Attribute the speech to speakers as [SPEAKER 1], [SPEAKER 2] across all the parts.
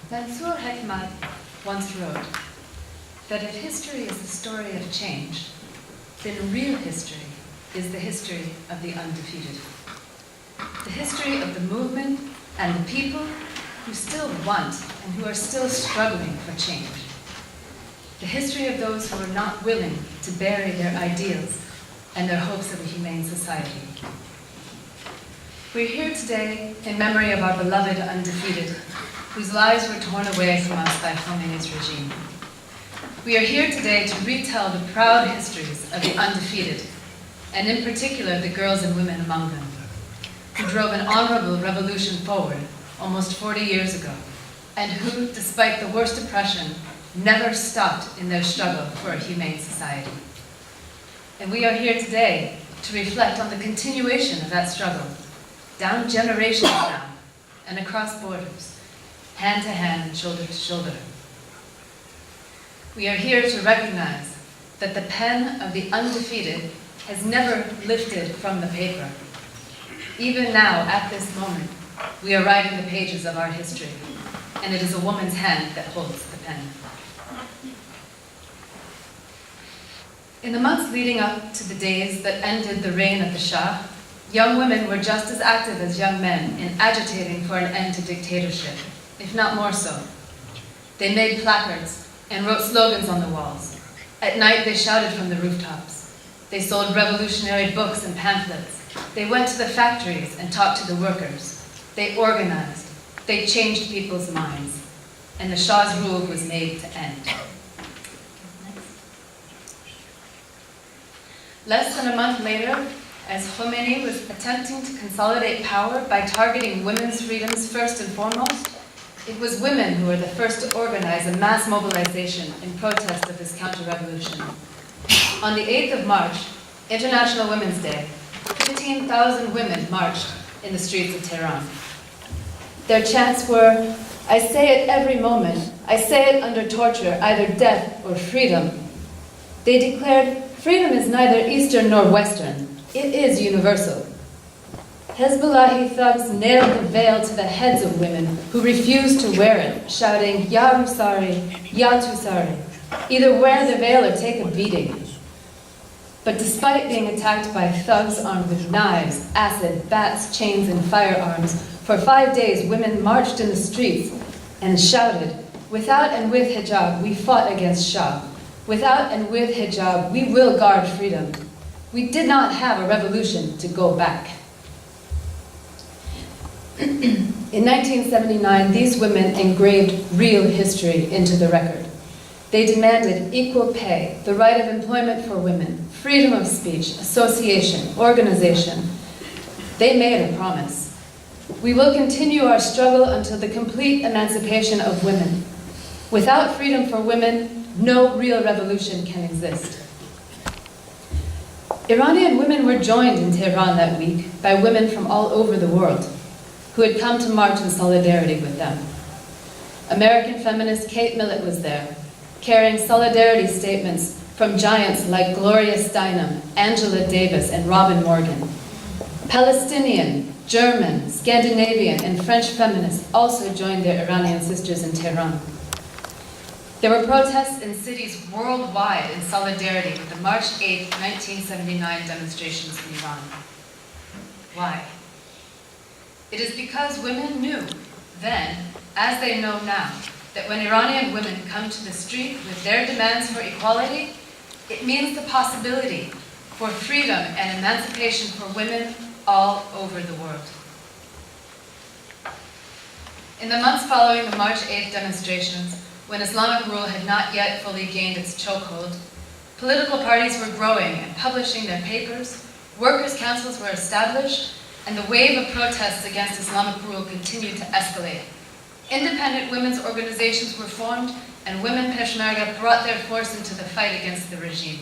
[SPEAKER 1] Mansour Hekmat once wrote that if history is the story of change, then real history is the history of the undefeated. The history of the movement and the people who still want and who are still struggling for change. The history of those who are not willing to bury their ideals and their hopes of a humane society. We're here today in memory of our beloved undefeated, whose lives were torn away from us by Khomeini's regime. We are here today to retell the proud histories of the undefeated, and in particular the girls and women among them, who drove an honorable revolution forward almost 40 years ago, and who, despite the worst oppression, never stopped in their struggle for a humane society. And we are here today to reflect on the continuation of that struggle, down generations now, and across borders, hand to hand and shoulder to shoulder. We are here to recognize that the pen of the undefeated has never lifted from the paper. Even now, at this moment, we are writing the pages of our history, and it is a woman's hand that holds the pen. In the months leading up to the days that ended the reign of the Shah, young women were just as active as young men in agitating for an end to dictatorship, if not more so. They made placards and wrote slogans on the walls. At night, they shouted from the rooftops. They sold revolutionary books and pamphlets. They went to the factories and talked to the workers. They organized. They changed people's minds. And the Shah's rule was made to end. Less than a month later, as Khomeini was attempting to consolidate power by targeting women's freedoms first and foremost, it was women who were the first to organize a mass mobilization in protest of his counter-revolution. On the 8th of March, International Women's Day, 15,000 women marched in the streets of Tehran. Their chants were, "I say it every moment, I say it under torture, either death or freedom." They declared, "Freedom is neither Eastern nor Western, it is universal." Hezbollahi thugs nailed the veil to the heads of women who refused to wear it, shouting, "Ya Rusari, Ya Tusari," either wear the veil or take a beating. But despite being attacked by thugs armed with knives, acid, bats, chains, and firearms, for 5 days women marched in the streets and shouted, "Without and with hijab, we fought against Shah. Without and with hijab, we will guard freedom. We did not have a revolution to go back." In 1979, these women engraved real history into the record. They demanded equal pay, the right of employment for women, freedom of speech, association, organization. They made a promise. "We will continue our struggle until the complete emancipation of women. Without freedom for women, no real revolution can exist." Iranian women were joined in Tehran that week by women from all over the world who had come to march in solidarity with them. American feminist Kate Millett was there, carrying solidarity statements from giants like Gloria Steinem, Angela Davis, and Robin Morgan. Palestinian, German, Scandinavian, and French feminists also joined their Iranian sisters in Tehran. There were protests in cities worldwide in solidarity with the March 8, 1979 demonstrations in Iran. Why? It is because women knew then, as they know now, that when Iranian women come to the street with their demands for equality, it means the possibility for freedom and emancipation for women all over the world. In the months following the March 8th demonstrations, when Islamic rule had not yet fully gained its chokehold, political parties were growing and publishing their papers, workers' councils were established, and the wave of protests against Islamic rule continued to escalate. Independent women's organizations were formed, and women Peshmerga brought their force into the fight against the regime.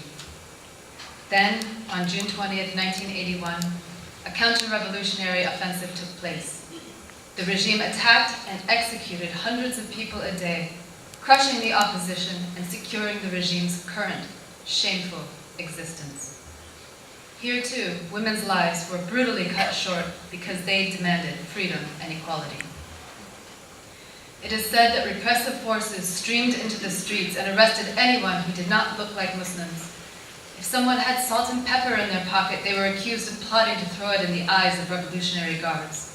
[SPEAKER 1] Then, on June 20th, 1981, a counter-revolutionary offensive took place. The regime attacked and executed hundreds of people a day, crushing the opposition and securing the regime's current, shameful existence. Here too, women's lives were brutally cut short because they demanded freedom and equality. It is said that repressive forces streamed into the streets and arrested anyone who did not look like Muslims. If someone had salt and pepper in their pocket, they were accused of plotting to throw it in the eyes of revolutionary guards.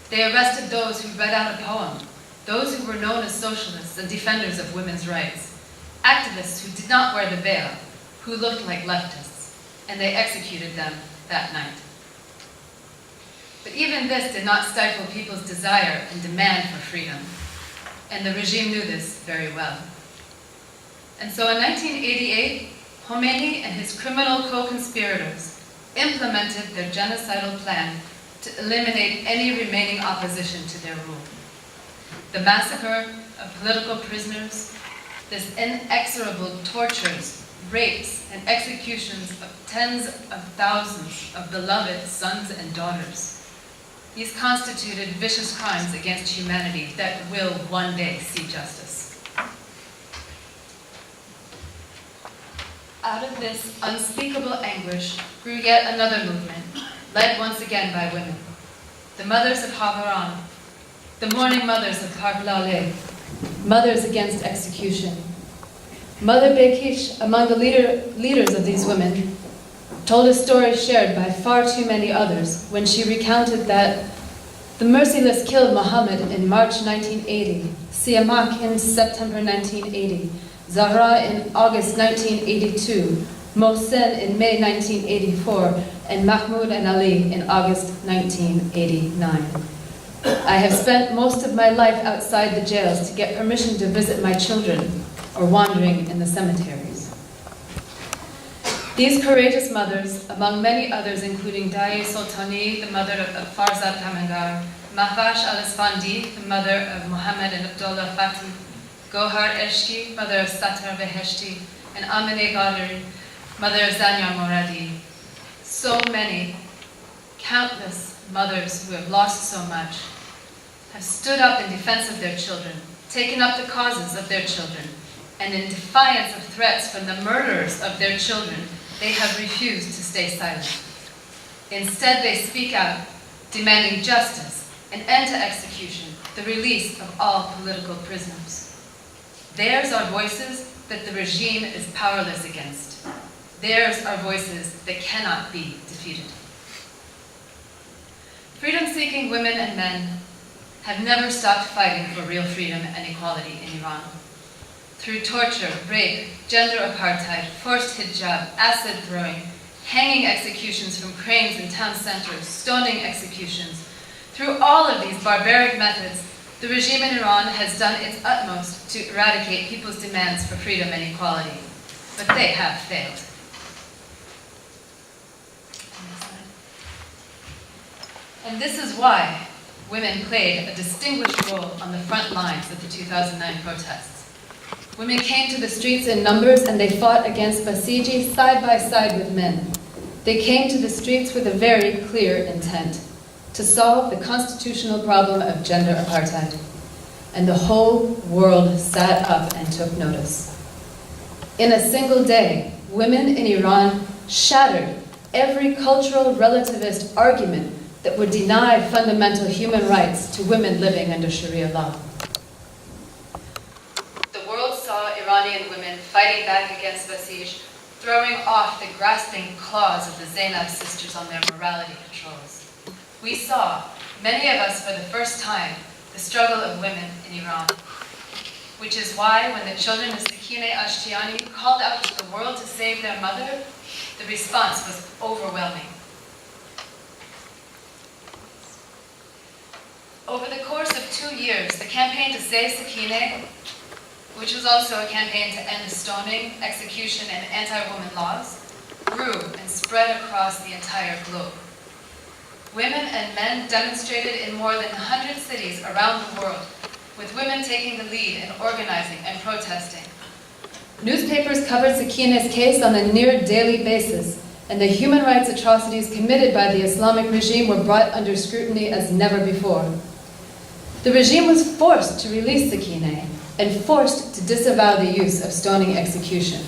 [SPEAKER 1] They arrested those who read out a poem, those who were known as socialists and defenders of women's rights, activists who did not wear the veil, who looked like leftists, and they executed them that night. But even this did not stifle people's desire and demand for freedom, and the regime knew this very well. And so in 1988, Khomeini and his criminal co-conspirators implemented their genocidal plan to eliminate any remaining opposition to their rule. The massacre of political prisoners, this inexorable tortures, rapes, and executions of tens of thousands of beloved sons and daughters. These constituted vicious crimes against humanity that will one day see justice. Out of this unspeakable anguish grew yet another movement, led once again by women. The mothers of Havaran, the mourning mothers of Karbalale, mothers against execution. Mother Bekish, among the leaders of these women, told a story shared by far too many others when she recounted that the merciless killed Muhammad in March 1980, Siamak in September 1980, Zahra in August 1982, Mohsen in May 1984, and Mahmoud and Ali in August 1989. I have spent most of my life outside the jails to get permission to visit my children or wandering in the cemeteries. These courageous mothers, among many others including Daye Soltani, the mother of Farzad Kamangar, Mahvash al-Isfandi, the mother of Muhammad and Abdullah Fatih, Gohar Eshki, mother of Satar Beheshti, and Amine Galari, mother of Zanya Moradi. So many, countless mothers who have lost so much, have stood up in defense of their children, taken up the causes of their children, and in defiance of threats from the murderers of their children, they have refused to stay silent. Instead, they speak out, demanding justice, an end to execution, the release of all political prisoners. Theirs are voices that the regime is powerless against. Theirs are voices that cannot be defeated. Freedom-seeking women and men have never stopped fighting for real freedom and equality in Iran. Through torture, rape, gender apartheid, forced hijab, acid throwing, hanging executions from cranes in town centers, stoning executions. Through all of these barbaric methods, the regime in Iran has done its utmost to eradicate people's demands for freedom and equality. But they have failed. And this is why women played a distinguished role on the front lines of the 2009 protests. Women came to the streets in numbers and they fought against Basiji side by side with men. They came to the streets with a very clear intent: to solve the constitutional problem of gender apartheid. And the whole world sat up and took notice. In a single day, women in Iran shattered every cultural relativist argument that would deny fundamental human rights to women living under Sharia law. The world saw Iranian women fighting back against Basij, throwing off the grasping claws of the Zainab sisters on their morality controls. We saw, many of us for the first time, the struggle of women in Iran, which is why when the children of Sakineh Ashtiani called out to the world to save their mother, the response was overwhelming. Over the course of 2 years, the campaign to save Sakineh, which was also a campaign to end stoning, execution, and anti-woman laws, grew and spread across the entire globe. Women and men demonstrated in more than 100 cities around the world, with women taking the lead in organizing and protesting. Newspapers covered Sakineh's case on a near daily basis, and the human rights atrocities committed by the Islamic regime were brought under scrutiny as never before. The regime was forced to release Sakineh and forced to disavow the use of stoning execution.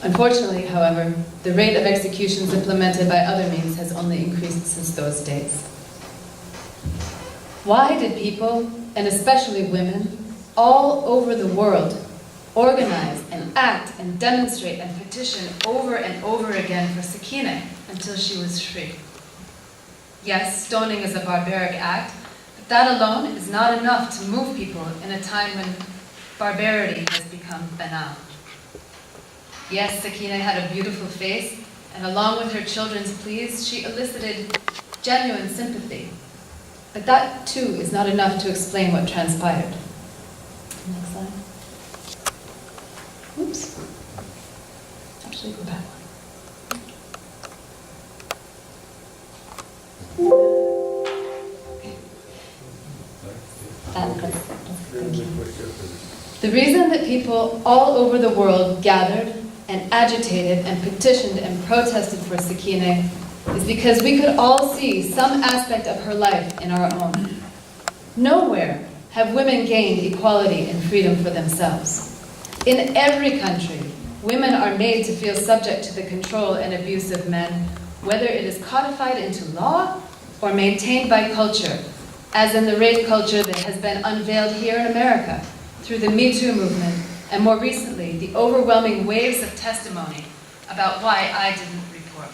[SPEAKER 1] Unfortunately, however, the rate of executions implemented by other means has only increased since those days. Why did people, and especially women, all over the world, organize and act and demonstrate and petition over and over again for Sakineh until she was free. Yes, stoning is a barbaric act, but that alone is not enough to move people in a time when barbarity has become banal. Yes, Sakineh had a beautiful face, and along with her children's pleas, she elicited genuine sympathy. But that, too, is not enough to explain what transpired. Next slide. Oops. Actually, go back one. The reason that people all over the world gathered and agitated and petitioned and protested for Sakineh is because we could all see some aspect of her life in our own. Nowhere have women gained equality and freedom for themselves. In every country, women are made to feel subject to the control and abuse of men, whether it is codified into law or maintained by culture, as in the rape culture that has been unveiled here in America through the Me Too movement, and more recently, the overwhelming waves of testimony about why I didn't report.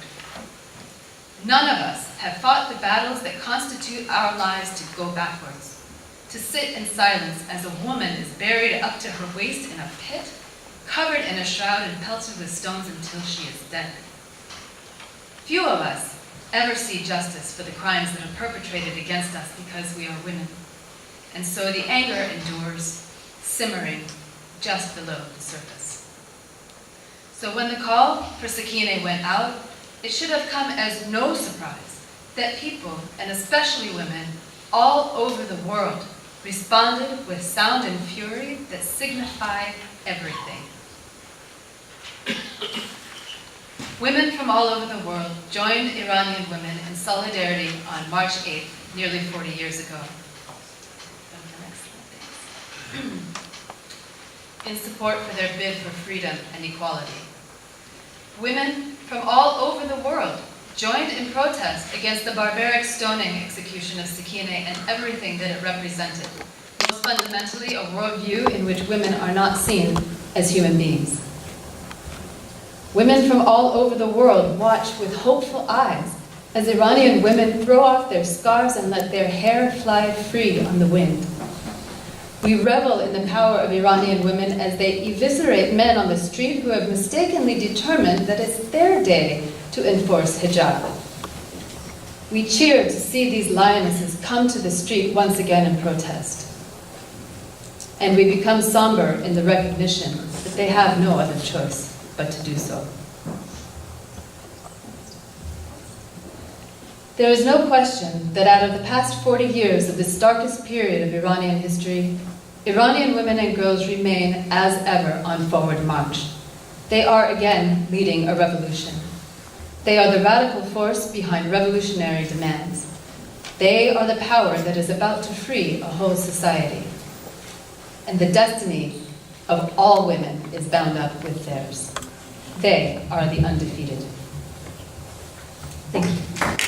[SPEAKER 1] None of us have fought the battles that constitute our lives to go backwards, to sit in silence as a woman is buried up to her waist in a pit, covered in a shroud and pelted with stones until she is dead. Few of us ever see justice for the crimes that are perpetrated against us because we are women. And so the anger endures, simmering just below the surface. So when the call for Sakineh went out, it should have come as no surprise that people, and especially women, all over the world responded with sound and fury that signified everything. Women from all over the world joined Iranian women in solidarity on March 8th, nearly 40 years ago. In support for their bid for freedom and equality. Women from all over the world joined in protest against the barbaric stoning execution of Sakineh and everything that it represented. Most fundamentally, a worldview in which women are not seen as human beings. Women from all over the world watch with hopeful eyes as Iranian women throw off their scarves and let their hair fly free on the wind. We revel in the power of Iranian women as they eviscerate men on the street who have mistakenly determined that it's their day to enforce hijab. We cheer to see these lionesses come to the street once again in protest. And we become somber in the recognition that they have no other choice but to do so. There is no question that out of the past 40 years of this darkest period of Iranian history, Iranian women and girls remain, as ever, on forward march. They are again leading a revolution. They are the radical force behind revolutionary demands. They are the power that is about to free a whole society. And the destiny of all women is bound up with theirs. They are the undefeated. Thank you.